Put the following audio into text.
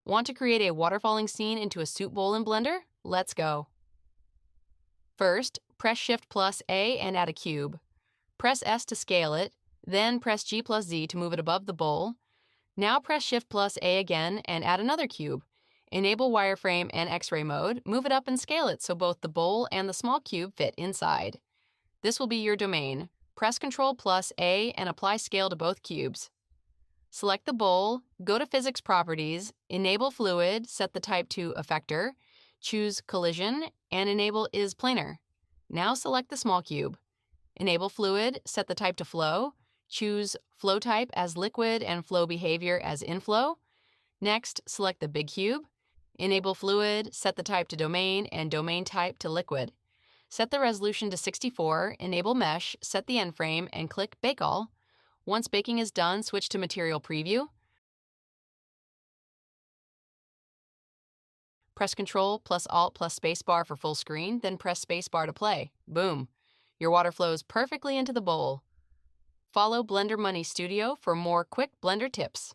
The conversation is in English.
Want to create a waterfalling scene into a soup bowl in Blender? Let's go. First, press Shift plus A and add a cube. Press S to scale it, then press G plus Z to move it above the bowl. Now press Shift plus A again and add another cube. Enable wireframe and X-ray mode, move it up and scale it so both the bowl and the small cube fit inside. This will be your domain. Press Ctrl plus A and apply scale to both cubes. Select the bowl, go to Physics Properties, enable Fluid, set the type to Effector, choose Collision, and enable Is Planar. Now select the small cube. Enable Fluid, set the type to Flow, choose Flow Type as Liquid and Flow Behavior as Inflow. Next, select the big cube. Enable Fluid, set the type to Domain and Domain Type to Liquid. Set the resolution to 64, enable Mesh, set the end frame, and click Bake All. Once baking is done, switch to Material Preview. Press Ctrl plus Alt plus Spacebar for full screen, then press Spacebar to play. Boom! Your water flows perfectly into the bowl. Follow Blender Money Studio for more quick Blender tips.